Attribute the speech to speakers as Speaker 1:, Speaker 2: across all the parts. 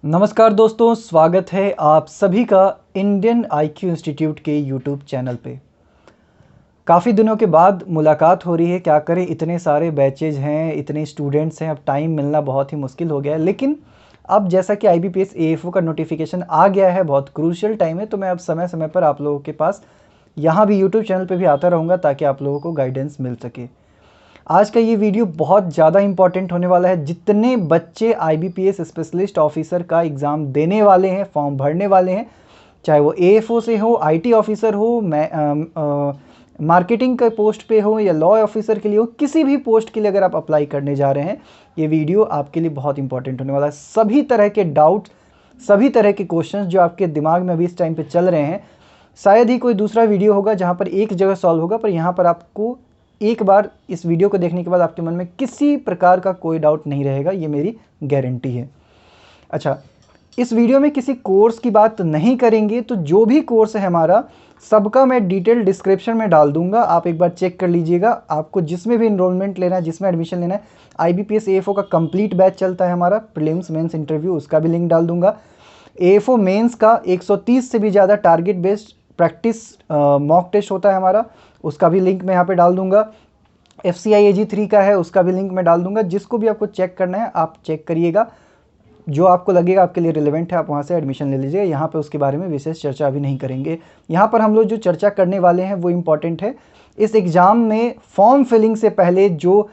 Speaker 1: नमस्कार दोस्तों, स्वागत है आप सभी का इंडियन आईक्यू इंस्टीट्यूट के यूट्यूब चैनल पे। काफ़ी दिनों के बाद मुलाकात हो रही है। क्या करें, इतने सारे बैचेज हैं, इतने स्टूडेंट्स हैं, अब टाइम मिलना बहुत ही मुश्किल हो गया है। लेकिन अब जैसा कि आईबीपीएस एएफओ का नोटिफिकेशन आ गया है, बहुत क्रूशियल टाइम है, तो मैं अब समय समय पर आप लोगों के पास यहाँ भी यूट्यूब चैनल पर भी आता रहूँगा ताकि आप लोगों को गाइडेंस मिल सके। आज का ये वीडियो बहुत ज़्यादा इंपॉर्टेंट होने वाला है। जितने बच्चे आईबीपीएस स्पेशलिस्ट ऑफिसर का एग्ज़ाम देने वाले हैं, फॉर्म भरने वाले हैं, चाहे वो एएफओ से हो, आईटी ऑफिसर हो, मार्केटिंग के पोस्ट पे हो या लॉ ऑफिसर के लिए हो, किसी भी पोस्ट के लिए अगर आप अप्लाई करने जा रहे हैं, ये वीडियो आपके लिए बहुत इंपॉर्टेंट होने वाला है। सभी तरह के डाउट्स, सभी तरह के क्वेश्चंस जो आपके दिमाग में अभी इस टाइम पे चल रहे हैं, शायद ही कोई दूसरा वीडियो होगा जहाँ पर एक जगह सॉल्व होगा, पर यहाँ पर आपको एक बार इस वीडियो को देखने के बाद आपके मन में किसी प्रकार का कोई डाउट नहीं रहेगा, ये मेरी गारंटी है। अच्छा, इस वीडियो में किसी कोर्स की बात नहीं करेंगे, तो जो भी कोर्स है हमारा सबका मैं डिटेल डिस्क्रिप्शन में डाल दूंगा, आप एक बार चेक कर लीजिएगा। आपको जिसमें भी इनरोलमेंट लेना है, जिसमें एडमिशन लेना है, आईबीपीएस एएफओ का कंप्लीट बैच चलता है हमारा, प्रीलिम्स मेंस इंटरव्यू, उसका भी लिंक डाल दूंगा। एएफओ मेंस का 130 से भी ज़्यादा target based practice mock test होता है हमारा, उसका भी लिंक मैं यहाँ पे डाल दूंगा। FCI AG3 का है, उसका भी लिंक मैं डाल दूंगा। जिसको भी आपको चेक करना है आप चेक करिएगा, जो आपको लगेगा आपके लिए रिलेवेंट है आप वहाँ से एडमिशन ले लीजिएगा। यहाँ पे उसके बारे में विशेष चर्चा अभी नहीं करेंगे। यहाँ पर हम लोग जो चर्चा करने वाले हैं वो इम्पॉर्टेंट है। इस एग्ज़ाम में फॉर्म फिलिंग से पहले जो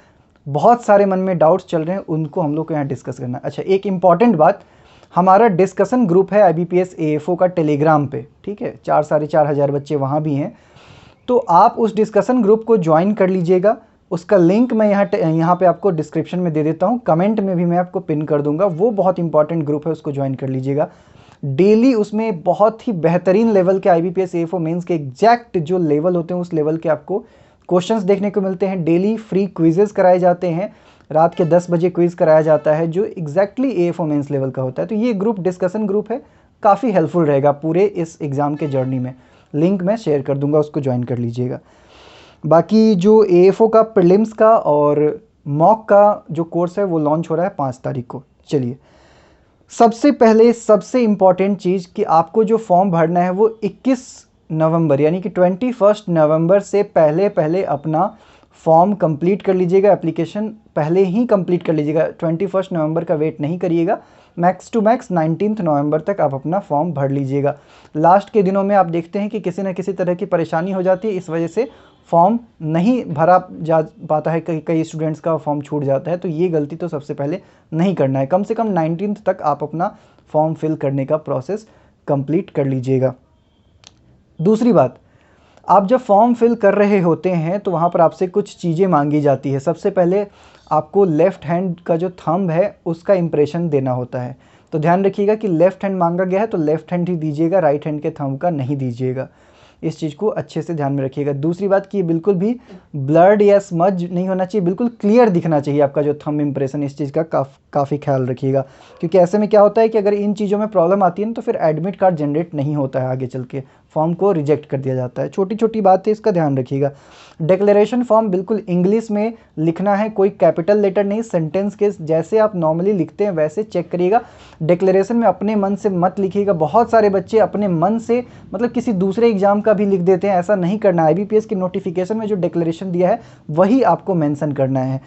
Speaker 1: बहुत सारे मन में डाउट्स चल रहे हैं उनको हम लोग को यहाँ डिस्कस करना है। अच्छा, एक इम्पॉर्टेंट बात, हमारा डिस्कशन ग्रुप है आईबीपीएस एएफओ का टेलीग्राम पे, ठीक है, 4-4.5 बच्चे वहाँ भी हैं, तो आप उस डिस्कशन ग्रुप को ज्वाइन कर लीजिएगा। उसका लिंक मैं यहाँ पे आपको डिस्क्रिप्शन में दे देता हूँ, कमेंट में भी मैं आपको पिन कर दूंगा। वो बहुत इंपॉर्टेंट ग्रुप है, उसको ज्वाइन कर लीजिएगा। डेली उसमें बहुत ही बेहतरीन लेवल के आईबीपीएस एएफओ मेंस के एग्जैक्ट जो लेवल होते हैं उस लेवल के आपको क्वेश्चंस देखने को मिलते हैं। डेली फ्री क्विजेस कराए जाते हैं, रात के 10 बजे क्विज कराया जाता है जो एग्जैक्टली एएफओ मेंस लेवल का होता है। तो ये ग्रुप डिस्कशन ग्रुप है, काफ़ी हेल्पफुल रहेगा पूरे इस एग्ज़ाम के जर्नी में। लिंक मैं शेयर कर दूंगा, उसको ज्वाइन कर लीजिएगा। बाकी जो एएफओ का प्रीलिम्स का और मॉक का जो कोर्स है वो लॉन्च हो रहा है 5 तारीख को। चलिए, सबसे पहले सबसे इम्पॉर्टेंट चीज़ कि आपको जो फॉर्म भरना है वो 21 नवंबर यानी कि 21 नवंबर से पहले पहले अपना फॉर्म कंप्लीट कर लीजिएगा। एप्लीकेशन पहले ही कंप्लीट कर लीजिएगा, 21 नवंबर का वेट नहीं करिएगा। मैक्स टू मैक्स 19 नवंबर तक आप अपना फॉर्म भर लीजिएगा। लास्ट के दिनों में आप देखते हैं कि किसी न किसी तरह की परेशानी हो जाती है, इस वजह से फॉर्म नहीं भरा जा पाता है, कई स्टूडेंट्स का फॉर्म छूट जाता है। तो ये गलती तो सबसे पहले नहीं करना है। कम से कम 19 तक आप अपना फॉर्म फिल करने का प्रोसेस कंप्लीट कर लीजिएगा। दूसरी बात, आप जब फॉर्म फिल कर रहे होते हैं तो वहाँ पर आपसे कुछ चीज़ें मांगी जाती है। सबसे पहले आपको लेफ़्ट हैंड का जो थंब है उसका इम्प्रेशन देना होता है। तो ध्यान रखिएगा कि लेफ़्ट हैंड मांगा गया है तो लेफ़्ट हैंड ही दीजिएगा, राइट हैंड के थंब का नहीं दीजिएगा। इस चीज़ को अच्छे से ध्यान में रखिएगा। दूसरी बात कि बिल्कुल भी ब्लर्ड या स्मज नहीं होना चाहिए, बिल्कुल क्लियर दिखना चाहिए आपका जो थंब इम्प्रेशन। इस चीज़ का काफ़ी ख्याल रखिएगा, क्योंकि ऐसे में क्या होता है कि अगर इन चीज़ों में प्रॉब्लम आती है ना तो फिर एडमिट कार्ड जनरेट नहीं होता है, आगे चल के फॉर्म को रिजेक्ट कर दिया जाता है। छोटी छोटी बात है, इसका ध्यान रखिएगा। डिक्लेरेशन फॉर्म बिल्कुल इंग्लिश में लिखना है, कोई कैपिटल लेटर नहीं, सेंटेंस के जैसे आप नॉर्मली लिखते हैं वैसे चेक करिएगा। डिक्लेरेशन में अपने मन से मत लिखिएगा। बहुत सारे बच्चे अपने मन से मतलब किसी दूसरे एग्जाम का भी लिख देते हैं, ऐसा नहीं करना है। आईबीपीएस की नोटिफिकेशन में जो डिक्लेरेशन दिया है वही आपको मेंशन करना है।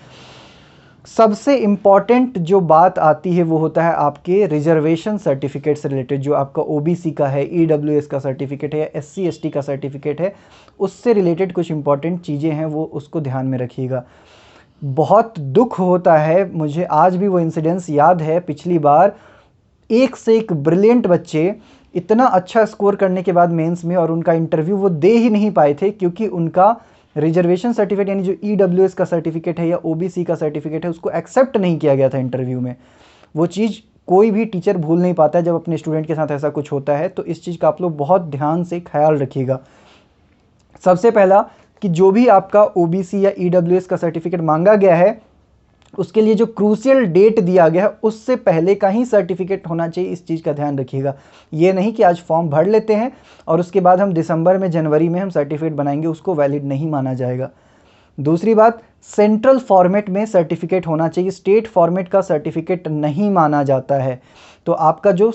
Speaker 1: सबसे इम्पॉर्टेंट जो बात आती है वो होता है आपके रिजर्वेशन सर्टिफिकेट से रिलेटेड, जो आपका ओबीसी का है, ईडब्ल्यूएस का सर्टिफिकेट है या एससी एसटी का सर्टिफिकेट है, उससे रिलेटेड कुछ इंपॉर्टेंट चीज़ें हैं, वो उसको ध्यान में रखिएगा। बहुत दुख होता है, मुझे आज भी वो इंसिडेंस याद है। पिछली बार एक से एक ब्रिलियंट बच्चे इतना अच्छा स्कोर करने के बाद मेंस में, और उनका इंटरव्यू वो दे ही नहीं पाए थे क्योंकि उनका रिजर्वेशन सर्टिफिकेट यानी जो ईडब्ल्यूएस का सर्टिफिकेट है या ओबीसी का सर्टिफिकेट है उसको एक्सेप्ट नहीं किया गया था इंटरव्यू में। वो चीज़ कोई भी टीचर भूल नहीं पाता है जब अपने स्टूडेंट के साथ ऐसा कुछ होता है। तो इस चीज़ का आप लोग बहुत ध्यान से ख्याल रखिएगा। सबसे पहला कि जो भी आपका ओबीसी या ईडब्ल्यूएस का सर्टिफिकेट मांगा गया है उसके लिए जो क्रूशियल डेट दिया गया है उससे पहले का ही सर्टिफिकेट होना चाहिए। इस चीज़ का ध्यान रखिएगा। ये नहीं कि आज फॉर्म भर लेते हैं और उसके बाद हम दिसंबर में जनवरी में हम सर्टिफिकेट बनाएंगे, उसको वैलिड नहीं माना जाएगा। दूसरी बात, सेंट्रल फॉर्मेट में सर्टिफिकेट होना चाहिए, स्टेट फॉर्मेट का सर्टिफिकेट नहीं माना जाता है। तो आपका जो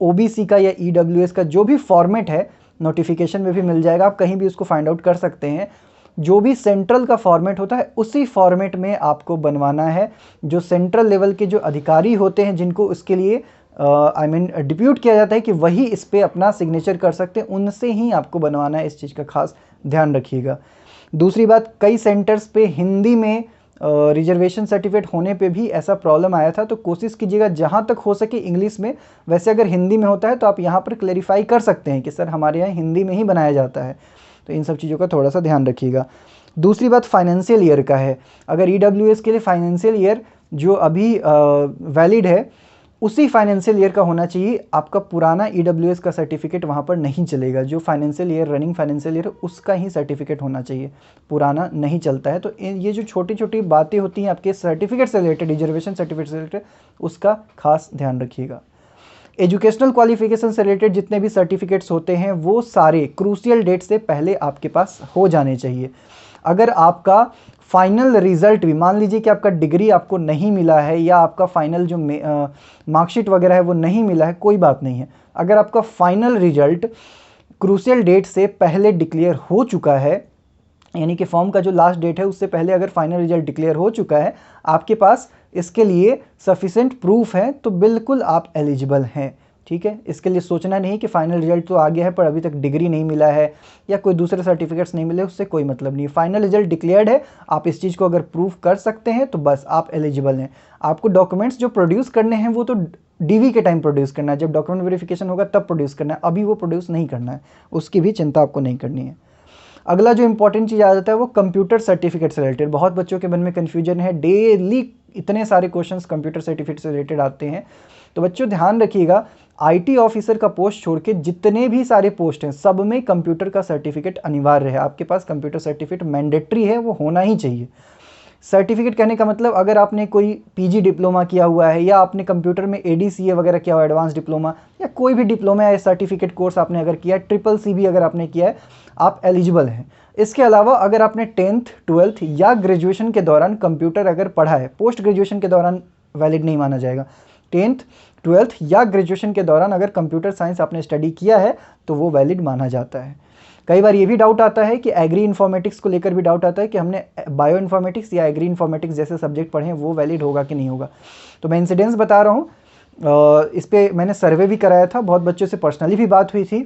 Speaker 1: ओबीसी का या ईडब्ल्यूएस का जो भी फॉर्मेट है, नोटिफिकेशन में भी मिल जाएगा, आप कहीं भी उसको फाइंड आउट कर सकते हैं। जो भी सेंट्रल का फॉर्मेट होता है उसी फॉर्मेट में आपको बनवाना है। जो सेंट्रल लेवल के जो अधिकारी होते हैं जिनको इसके लिए डिप्यूट किया जाता है कि वही इस पर अपना सिग्नेचर कर सकते हैं, उनसे ही आपको बनवाना है। इस चीज़ का खास ध्यान रखिएगा। दूसरी बात, कई सेंटर्स पे हिंदी में रिजर्वेशन सर्टिफिकेट होने पे भी ऐसा प्रॉब्लम आया था, तो कोशिश कीजिएगा जहाँ तक हो सके इंग्लिश में। वैसे अगर हिंदी में होता है तो आप यहाँ पर क्लेरिफाई कर सकते हैं कि सर हमारे यहाँ हिंदी में ही बनाया जाता है। तो इन सब चीज़ों का थोड़ा सा ध्यान रखिएगा। दूसरी बात फाइनेंशियल ईयर का है। अगर ईडब्ल्यूएस के लिए फाइनेंशियल ईयर जो अभी वैलिड है उसी फाइनेंशियल ईयर का होना चाहिए। आपका पुराना ईडब्ल्यूएस का सर्टिफिकेट वहाँ पर नहीं चलेगा। जो financial year, running financial year उसका ही सर्टिफिकेट होना चाहिए, पुराना नहीं चलता है। तो ये जो छोटी छोटी बातें होती हैं आपके सर्टिफिकेट से रिलेटेड, रिजर्वेशन सर्टिफिकेट से रिलेटेड, उसका खास ध्यान रखिएगा। एजुकेशनल क्वालिफिकेशन से रिलेटेड जितने भी सर्टिफिकेट्स होते हैं वो सारे क्रूशियल डेट से पहले आपके पास हो जाने चाहिए। अगर आपका फाइनल रिजल्ट भी, मान लीजिए कि आपका डिग्री आपको नहीं मिला है या आपका फाइनल जो मार्कशीट वगैरह है वो नहीं मिला है, कोई बात नहीं है। अगर आपका फाइनल रिजल्ट क्रूशियल डेट से पहले डिक्लेयर हो चुका है, यानी कि फॉर्म का जो लास्ट डेट है उससे पहले अगर फाइनल रिजल्ट डिक्लेयर हो चुका है, आपके पास इसके लिए सफिशिएंट प्रूफ है, तो बिल्कुल आप एलिजिबल हैं। ठीक है, इसके लिए सोचना नहीं कि फाइनल रिजल्ट तो आ गया है पर अभी तक डिग्री नहीं मिला है या कोई दूसरे सर्टिफिकेट्स नहीं मिले, उससे कोई मतलब नहीं है। फाइनल रिजल्ट डिक्लेयर्ड है, आप इस चीज़ को अगर प्रूफ कर सकते हैं तो बस आप एलिजिबल हैं। आपको डॉक्यूमेंट्स जो प्रोड्यूस करने हैं वो तो डीवी के टाइम प्रोड्यूस करना है, जब डॉक्यूमेंट वेरिफिकेशन होगा तब प्रोड्यूस करना है, अभी वो प्रोड्यूस नहीं करना है, उसकी भी चिंता आपको नहीं करनी है। अगला जो इंपॉर्टेंट चीज़ आ जाता है वो कंप्यूटर सर्टिफिकेट से रिलेटेड। बहुत बच्चों के मन में कन्फ्यूजन है, डेली इतने सारे क्वेश्चंस कंप्यूटर सर्टिफिकेट से रिलेटेड आते हैं। तो बच्चों ध्यान रखिएगा, आईटी ऑफिसर का पोस्ट छोड़ के जितने भी सारे पोस्ट हैं सब में कंप्यूटर का सर्टिफिकेट अनिवार्य है। आपके पास कंप्यूटर सर्टिफिकेट मैंडेटरी है, वो होना ही चाहिए। सर्टिफिकेट कहने का मतलब अगर आपने कोई पीजी डिप्लोमा किया हुआ है या आपने कंप्यूटर में एडीसीए वगैरह किया हुआ है, एडवांस डिप्लोमा, या कोई भी डिप्लोमा या सर्टिफिकेट कोर्स आपने अगर किया है, ट्रिपल सी भी अगर आपने किया है, आप एलिजिबल हैं। इसके अलावा अगर आपने 10th 12th या ग्रेजुएशन के दौरान कंप्यूटर अगर पढ़ा है, पोस्ट ग्रेजुएशन के दौरान वैलिड नहीं माना जाएगा। 10th 12th या ग्रेजुएशन के दौरान अगर कंप्यूटर साइंस आपने स्टडी किया है तो वो वैलिड माना जाता है। कई बार ये भी डाउट आता है कि एग्री इन्फॉर्मेटिक्स को लेकर भी डाउट आता है कि हमने बायो इन्फॉर्मेटिक्स या एग्री इन्फॉर्मेटिक्स जैसे सब्जेक्ट पढ़े हैं वो वैलिड होगा कि नहीं होगा। तो मैं इंसिडेंस बता रहा हूँ, इस पर मैंने सर्वे भी कराया था, बहुत बच्चों से पर्सनली भी बात हुई थी।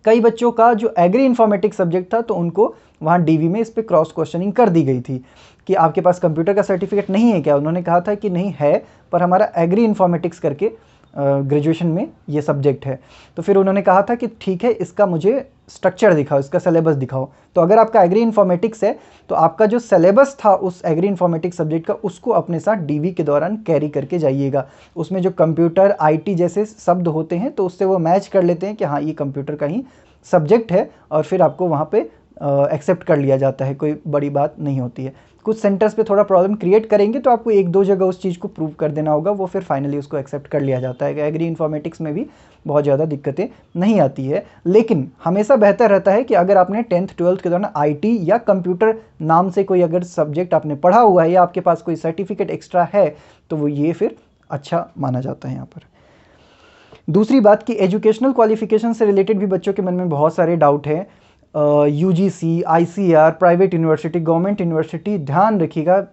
Speaker 1: कई बच्चों का जो एग्री इन्फॉर्मेटिक्स सब्जेक्ट था तो उनको वहाँ डीवी में इस पर क्रॉस क्वेश्चनिंग कर दी गई थी कि आपके पास कंप्यूटर का सर्टिफिकेट नहीं है क्या। उन्होंने कहा था कि नहीं है, पर हमारा एग्री इन्फॉर्मेटिक्स करके ग्रेजुएशन में ये सब्जेक्ट है। तो फिर उन्होंने कहा था कि ठीक है, इसका मुझे स्ट्रक्चर दिखाओ, इसका सिलेबस दिखाओ। तो अगर आपका एग्री इन्फॉर्मेटिक्स है तो आपका जो सिलेबस था उस एग्री इन्फॉर्मेटिक्स सब्जेक्ट का, उसको अपने साथ डीवी के दौरान कैरी करके जाइएगा। उसमें जो कंप्यूटर आईटी जैसे शब्द होते हैं तो उससे वो मैच कर लेते हैं कि हाँ ये कंप्यूटर का ही सब्जेक्ट है, और फिर आपको वहाँ पे एक्सेप्ट कर लिया जाता है, कोई बड़ी बात नहीं होती है। कुछ सेंटर्स पे थोड़ा प्रॉब्लम क्रिएट करेंगे तो आपको एक दो जगह उस चीज़ को प्रूव कर देना होगा, वो फिर फाइनली उसको एक्सेप्ट कर लिया जाता है। एग्री इन्फॉर्मेटिक्स में भी बहुत ज़्यादा दिक्कतें नहीं आती है, लेकिन हमेशा बेहतर रहता है कि अगर आपने 10th 12th के दौरान आईटी या कंप्यूटर नाम से कोई अगर सब्जेक्ट आपने पढ़ा हुआ है या आपके पास कोई सर्टिफिकेट एक्स्ट्रा है तो वो ये फिर अच्छा माना जाता है यहाँ पर। दूसरी बात कि एजुकेशनल क्वालिफिकेशन से रिलेटेड भी बच्चों के मन में बहुत सारे डाउट हैं। UGC, ICR, private university, government university, ध्यान रखिएगा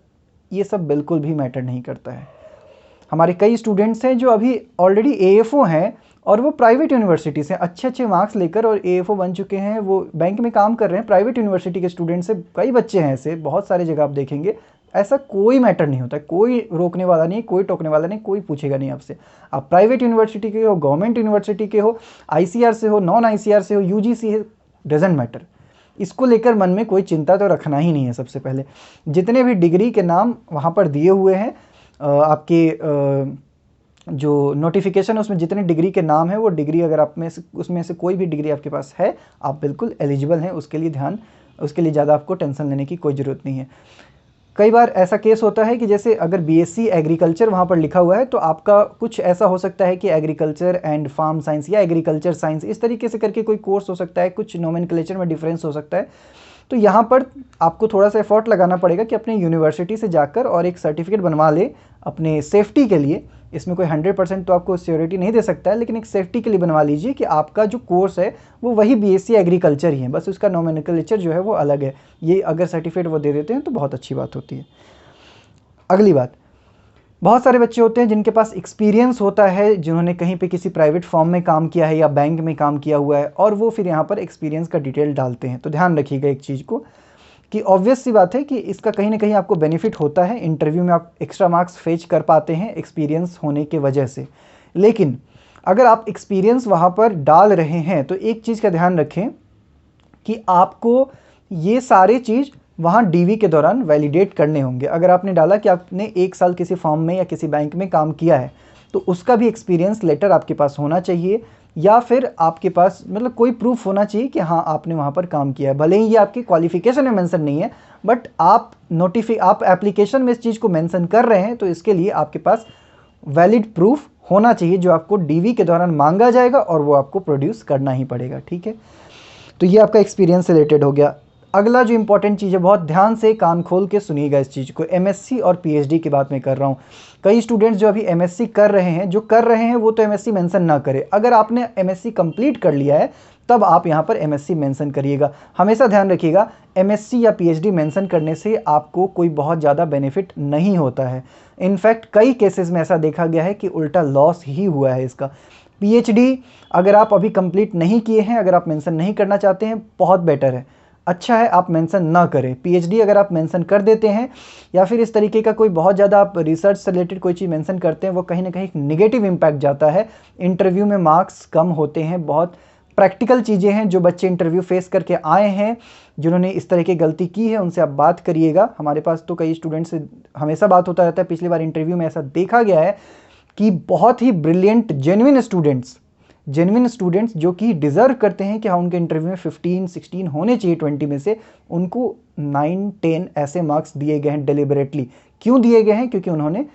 Speaker 1: ये सब बिल्कुल भी मैटर नहीं करता है। हमारे कई स्टूडेंट्स हैं जो अभी ऑलरेडी एएफओ हैं और वो प्राइवेट यूनिवर्सिटी से अच्छे अच्छे मार्क्स लेकर और एएफओ बन चुके हैं, वो बैंक में काम कर रहे हैं, प्राइवेट यूनिवर्सिटी के स्टूडेंट्स से कई बच्चे हैं ऐसे, बहुत सारे जगह आप देखेंगे। ऐसा कोई मैटर नहीं होता, कोई रोकने वाला नहीं, कोई टोकने वाला नहीं, कोई पूछेगा नहीं आपसे। आप प्राइवेट यूनिवर्सिटी के हो, गवर्नमेंट यूनिवर्सिटी के हो, आईसीआर से हो, नॉन आईसीआर से हो, यूजीसी है, डजेंट मैटर। इसको लेकर मन में कोई चिंता तो रखना ही नहीं है। सबसे पहले जितने भी डिग्री के नाम वहाँ पर दिए हुए हैं, आपके जो नोटिफिकेशन उसमें जितने डिग्री के नाम है, वो डिग्री अगर आप में से उसमें से कोई भी डिग्री आपके पास है, आप बिल्कुल एलिजिबल हैं। उसके लिए ज़्यादा आपको टेंशन लेने की कोई ज़रूरत नहीं है। कई बार ऐसा केस होता है कि जैसे अगर बीएससी एग्रीकल्चर वहाँ पर लिखा हुआ है तो आपका कुछ ऐसा हो सकता है कि एग्रीकल्चर एंड फार्म साइंस या एग्रीकल्चर साइंस, इस तरीके से करके कोई कोर्स हो सकता है, कुछ नोमेनक्लेचर में डिफरेंस हो सकता है। तो यहाँ पर आपको थोड़ा सा एफर्ट लगाना पड़ेगा कि अपने यूनिवर्सिटी से जाकर और एक सर्टिफिकेट बनवा ले अपने सेफ्टी के लिए। इसमें कोई 100% तो आपको श्योरिटी नहीं दे सकता है, लेकिन एक सेफ्टी के लिए बनवा लीजिए कि आपका जो कोर्स है वो वही बीएससी एग्रीकल्चर ही है, बस उसका नोमेनक्लेचर जो है वो अलग है। ये अगर सर्टिफिकेट वो दे देते हैं तो बहुत अच्छी बात होती है। अगली बात, बहुत सारे बच्चे होते हैं जिनके पास एक्सपीरियंस होता है, जिन्होंने कहीं पे किसी प्राइवेट फॉर्म में काम किया है या बैंक में काम किया हुआ है, और वो फिर यहाँ पर एक्सपीरियंस का डिटेल डालते हैं। तो ध्यान रखिएगा एक चीज़ को कि ऑब्वियस सी बात है कि इसका कहीं ना कहीं आपको बेनिफिट होता है, इंटरव्यू में आप एक्स्ट्रा मार्क्स फेच कर पाते हैं एक्सपीरियंस होने के वजह से। लेकिन अगर आप एक्सपीरियंस वहाँ पर डाल रहे हैं तो एक चीज़ का ध्यान रखें कि आपको ये सारे चीज़ वहाँ डीवी के दौरान वैलिडेट करने होंगे। अगर आपने डाला कि आपने 1 साल किसी फॉर्म में या किसी बैंक में काम किया है तो उसका भी एक्सपीरियंस लेटर आपके पास होना चाहिए, या फिर आपके पास मतलब कोई प्रूफ होना चाहिए कि हाँ आपने वहाँ पर काम किया है। भले ही ये आपकी क्वालिफिकेशन में मेंशन नहीं है, बट आप एप्लीकेशन में इस चीज़ को मेंशन कर रहे हैं, तो इसके लिए आपके पास वैलिड प्रूफ होना चाहिए जो आपको डीवी के दौरान मांगा जाएगा और वो आपको प्रोड्यूस करना ही पड़ेगा। ठीक है, तो ये आपका एक्सपीरियंस से रिलेटेड हो गया। अगला जो इंपॉर्टेंट चीज़ है, बहुत ध्यान से कान खोल के सुनिएगा इस चीज़ को, एमएससी और पीएचडी की बात मैं कर रहा हूँ। कई स्टूडेंट्स जो अभी एमएससी कर रहे हैं वो तो एमएससी मेंशन ना करें। अगर आपने एमएससी कंप्लीट कर लिया है तब आप यहाँ पर एमएससी मेंशन करिएगा। हमेशा ध्यान रखिएगा, एमएससी या पीएचडी मेंशन करने से आपको कोई बहुत ज़्यादा बेनिफिट नहीं होता है। इनफैक्ट कई केसेस में ऐसा देखा गया है कि उल्टा लॉस ही हुआ है इसका। पीएचडी अगर आप अभी कंप्लीट नहीं किए हैं, अगर आप मेंशन नहीं करना चाहते हैं, बहुत बेटर है, अच्छा है आप मेंशन ना करें। पीएचडी अगर आप मेंशन कर देते हैं या फिर इस तरीके का कोई बहुत ज़्यादा आप रिसर्च से रिलेटेड कोई चीज़ मेंशन करते हैं, वो कहीं ना कहीं नेगेटिव इम्पैक्ट जाता है। इंटरव्यू में मार्क्स कम होते हैं। बहुत प्रैक्टिकल चीज़ें हैं जो बच्चे इंटरव्यू फेस करके आए हैं, जिन्होंने इस तरह की गलती की है, उनसे आप बात करिएगा। हमारे पास तो कई स्टूडेंट्स से हमेशा बात होता रहता है। पिछली बार इंटरव्यू में ऐसा देखा गया है कि बहुत ही ब्रिलियंट जेन्युइन स्टूडेंट्स जो कि डिज़र्व करते हैं कि हाँ उनके इंटरव्यू में 15-16 होने चाहिए 20 में से, उनको 9-10 ऐसे मार्क्स दिए गए हैं डेलिबरेटली। क्यों दिए गए हैं? क्योंकि उन्होंने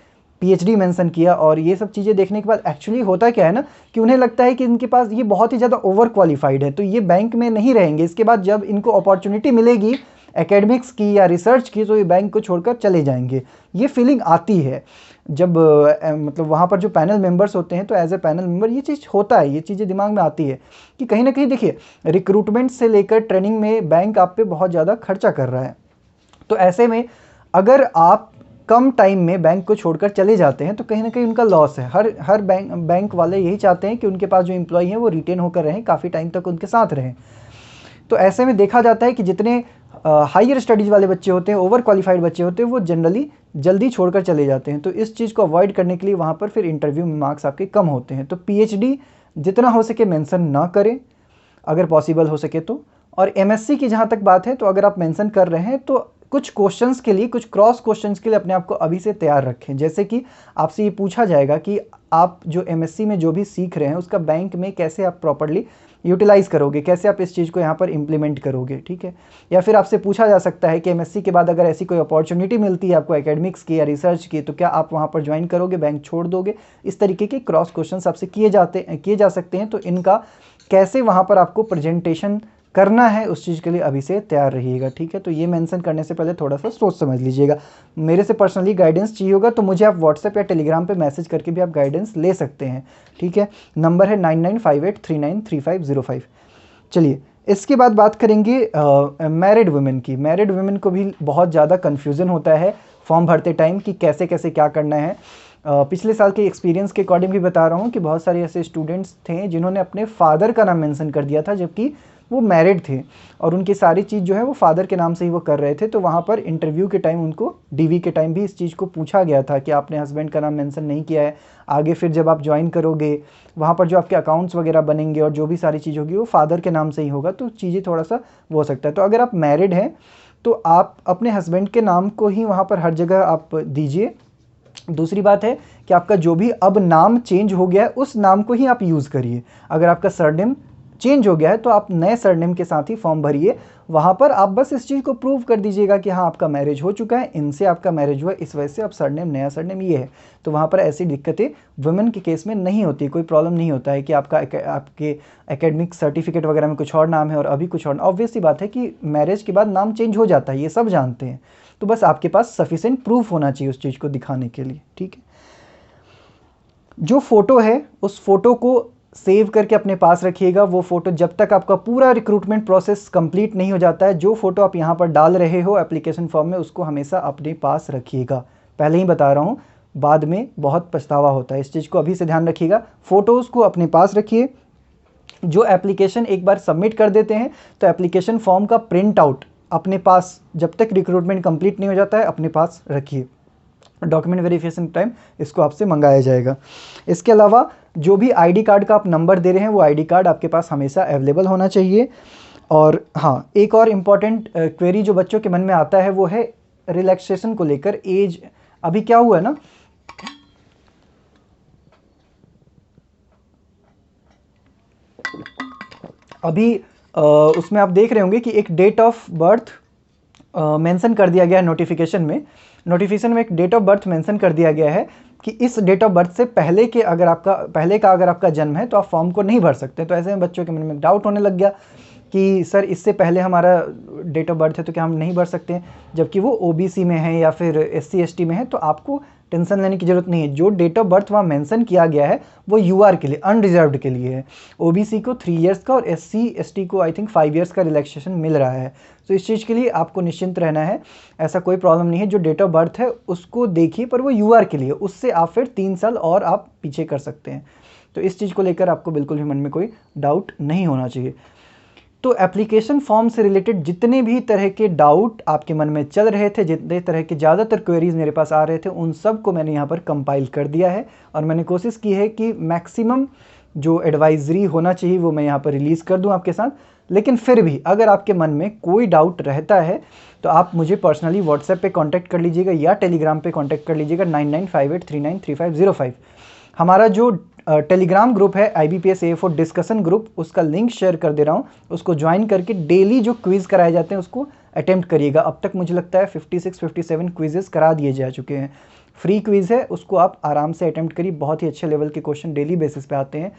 Speaker 1: पीएचडी मेंशन किया। और ये सब चीज़ें देखने के बाद एक्चुअली होता क्या है ना कि उन्हें लगता है कि इनके पास ये बहुत ही ज़्यादा ओवर क्वालिफाइड है, तो ये बैंक में नहीं रहेंगे। इसके बाद जब इनको अपॉर्चुनिटी मिलेगी एकेडमिक्स की या रिसर्च की, तो ये बैंक को छोड़कर चले जाएंगे। ये फीलिंग आती है जब मतलब वहाँ पर जो पैनल मेंबर्स होते हैं, तो एज ए पैनल मेंबर ये चीज़ होता है, ये चीज़ें दिमाग में आती है कि कहीं ना कहीं देखिए रिक्रूटमेंट से लेकर ट्रेनिंग में बैंक आप पे बहुत ज़्यादा खर्चा कर रहा है। तो ऐसे में अगर आप कम टाइम में बैंक को छोड़कर चले जाते हैं तो कहीं ना कहीं उनका लॉस है। हर बैंक वाले यही चाहते हैं कि उनके पास जो एम्प्लॉय हैं वो रिटेन होकर रहें, काफ़ी टाइम तक उनके साथ रहें। तो ऐसे में देखा जाता है कि जितने हायर स्टडीज़ वाले बच्चे होते हैं, ओवर क्वालिफाइड बच्चे होते हैं, वो जनरली जल्दी छोड़कर चले जाते हैं। तो इस चीज़ को अवॉइड करने के लिए वहाँ पर फिर इंटरव्यू में मार्क्स आपके कम होते हैं। तो पीएचडी जितना हो सके मेंशन ना करें अगर पॉसिबल हो सके तो। और एमएससी की जहाँ तक बात है, तो अगर आप मेंशन कर रहे हैं तो कुछ क्वेश्चंस के लिए, कुछ क्रॉस क्वेश्चंस के लिए अपने आप को अभी से तैयार रखें। जैसे कि आपसे ये पूछा जाएगा कि आप जो एमएससी में जो भी सीख रहे हैं उसका बैंक में कैसे आप प्रॉपर्ली यूटिलाइज़ करोगे, कैसे आप इस चीज़ को यहाँ पर इम्प्लीमेंट करोगे। ठीक है, या फिर आपसे पूछा जा सकता है कि एमएससी के बाद अगर ऐसी कोई अपॉर्चुनिटी मिलती है आपको एकेडमिक्स की या रिसर्च की, तो क्या आप वहाँ पर ज्वाइन करोगे, बैंक छोड़ दोगे। इस तरीके के क्रॉस क्वेश्चन आपसे किए जा सकते हैं। तो इनका कैसे वहाँ पर आपको प्रेजेंटेशन करना है उस चीज़ के लिए अभी से तैयार रहिएगा। ठीक है, तो ये मेंशन करने से पहले थोड़ा सा सोच समझ लीजिएगा। मेरे से पर्सनली गाइडेंस चाहिए होगा तो मुझे आप व्हाट्सएप या टेलीग्राम पे मैसेज करके भी आप गाइडेंस ले सकते हैं। ठीक है, नंबर है 9958393505। चलिए, इसके बाद बात करेंगे मैरिड वुमेन की। मैरिड वुमेन को भी बहुत ज़्यादा कन्फ्यूज़न होता है फॉर्म भरते टाइम कि कैसे कैसे क्या करना है। पिछले साल के एक्सपीरियंस के अकॉर्डिंग भी बता रहा हूँ कि बहुत सारे ऐसे स्टूडेंट्स थे जिन्होंने अपने फादर का नाम मेंशन कर दिया था, जबकि वो मैरिड थे और उनकी सारी चीज़ जो है वो फादर के नाम से ही वो कर रहे थे। तो वहाँ पर इंटरव्यू के टाइम उनको डीवी के टाइम भी इस चीज़ को पूछा गया था कि आपने हस्बैंड का नाम मेंशन नहीं किया है। आगे फिर जब आप ज्वाइन करोगे वहाँ पर जो आपके अकाउंट्स वगैरह बनेंगे और जो भी सारी चीज़ होगी वो फादर के नाम से ही होगा, तो चीज़ें थोड़ा सा वो हो सकता है। तो अगर आप मैरिड हैं तो आप अपने हस्बैंड के नाम को ही वहाँ पर हर जगह आप दीजिए। दूसरी बात है कि आपका जो भी अब नाम चेंज हो गया है उस नाम को ही आप यूज़ करिए। अगर आपका सरनेम चेंज हो गया है तो आप नए सरनेम के साथ ही फॉर्म भरिए। वहाँ पर आप बस इस चीज़ को प्रूव कर दीजिएगा कि हाँ आपका मैरिज हो चुका है, इनसे आपका मैरिज हुआ, इस वजह से अब सरनेम नया सरनेम ये है। तो वहाँ पर ऐसी दिक्कतें वुमेन के केस में नहीं होती, कोई प्रॉब्लम नहीं होता है कि आपके एकेडमिक सर्टिफिकेट वगैरह में कुछ और नाम है और अभी कुछ और। ऑब्वियस सी बात है कि मैरिज के बाद नाम चेंज हो जाता है, ये सब जानते हैं। तो बस आपके पास सफिशिएंट प्रूफ होना चाहिए उस चीज़ को दिखाने के लिए, ठीक है। जो फ़ोटो है उस फोटो को सेव करके अपने पास रखिएगा। वो फ़ोटो जब तक आपका पूरा रिक्रूटमेंट प्रोसेस कंप्लीट नहीं हो जाता है, जो फ़ोटो आप यहाँ पर डाल रहे हो एप्लीकेशन फॉर्म में, उसको हमेशा अपने पास रखिएगा। पहले ही बता रहा हूँ, बाद में बहुत पछतावा होता है, इस चीज़ को अभी से ध्यान रखिएगा। फ़ोटोज़ को अपने पास रखिए। जो एप्लीकेशन एक बार सबमिट कर देते हैं तो एप्लीकेशन फॉर्म का प्रिंट आउट अपने पास जब तक रिक्रूटमेंट कंप्लीट नहीं हो जाता है अपने पास रखिए। डॉक्यूमेंट वेरिफिकेशन टाइम इसको आपसे मंगाया जाएगा। इसके अलावा जो भी आईडी कार्ड का आप नंबर दे रहे हैं वो आईडी कार्ड आपके पास हमेशा अवेलेबल होना चाहिए। और हाँ, एक और इम्पॉर्टेंट क्वेरी जो बच्चों के मन में आता है वो है रिलैक्सेशन को लेकर। एज अभी क्या हुआ है ना, अभी उसमें आप देख रहे होंगे कि एक डेट ऑफ बर्थ मेंशन कर दिया गया है नोटिफिकेशन में एक डेट ऑफ बर्थ मेंशन कर दिया गया है कि इस डेट ऑफ बर्थ से पहले का अगर आपका जन्म है तो आप फॉर्म को नहीं भर सकते। तो ऐसे में बच्चों के मन में डाउट होने लग गया कि सर इससे पहले हमारा डेट ऑफ बर्थ है तो क्या हम नहीं भर सकते हैं, जबकि वो ओबीसी में है या फिर एससी एसटी में है। तो आपको टेंशन लेने की जरूरत नहीं है। जो डेट ऑफ बर्थ वहाँ मेंशन किया गया है वो यूआर के लिए, अनरिजर्व्ड के लिए है। ओबीसी को 3 इयर्स का और एससी एसटी को आई थिंक 5 इयर्स का रिलैक्सेशन मिल रहा है। तो इस चीज़ के लिए आपको निश्चिंत रहना है, ऐसा कोई प्रॉब्लम नहीं है। जो डेट ऑफ बर्थ है उसको देखिए, पर वो यूआर के लिए, उससे आप फिर 3 साल और आप पीछे कर सकते हैं। तो इस चीज़ को लेकर आपको बिल्कुल भी मन में कोई डाउट नहीं होना चाहिए। तो एप्लीकेशन फॉर्म से रिलेटेड जितने भी तरह के डाउट आपके मन में चल रहे थे, जितने तरह के ज़्यादातर क्वेरीज मेरे पास आ रहे थे, उन सब को मैंने यहाँ पर कंपाइल कर दिया है और मैंने कोशिश की है कि मैक्सिमम जो एडवाइजरी होना चाहिए वो मैं यहाँ पर रिलीज़ कर दूँ आपके साथ। लेकिन फिर भी अगर आपके मन में कोई डाउट रहता है तो आप मुझे पर्सनली व्हाट्सएप पे कांटेक्ट कर लीजिएगा या टेलीग्राम पे कांटेक्ट कर लीजिएगा 9958393505। हमारा जो टेलीग्राम ग्रुप है IBPS AA4 डिस्कशन ग्रुप, उसका लिंक शेयर कर दे रहा हूँ, उसको ज्वाइन करके डेली जो क्विज़ कराए जाते हैं उसको अटेम्प्ट करिएगा। अब तक मुझे लगता है 56-57 क्विजेस करा दिए जा चुके हैं। फ्री क्विज़ है, उसको आप आराम से अटेम्प्ट करिए। बहुत ही अच्छे लेवल के क्वेश्चन डेली बेसिस पे आते हैं,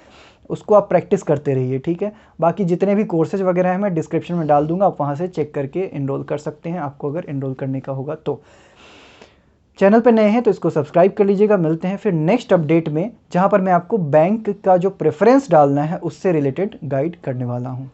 Speaker 1: उसको आप प्रैक्टिस करते रहिए, ठीक है। बाकी जितने भी कोर्सेज वगैरह हैं मैं डिस्क्रिप्शन में डाल दूंगा, आप वहाँ से चेक करके इनरोल कर सकते हैं, आपको अगर इनरोल करने का होगा तो। चैनल पर नए हैं तो इसको सब्सक्राइब कर लीजिएगा। मिलते हैं फिर नेक्स्ट अपडेट में, जहाँ पर मैं आपको बैंक का जो प्रेफरेंस डालना है उससे रिलेटेड गाइड करने वाला हूँ।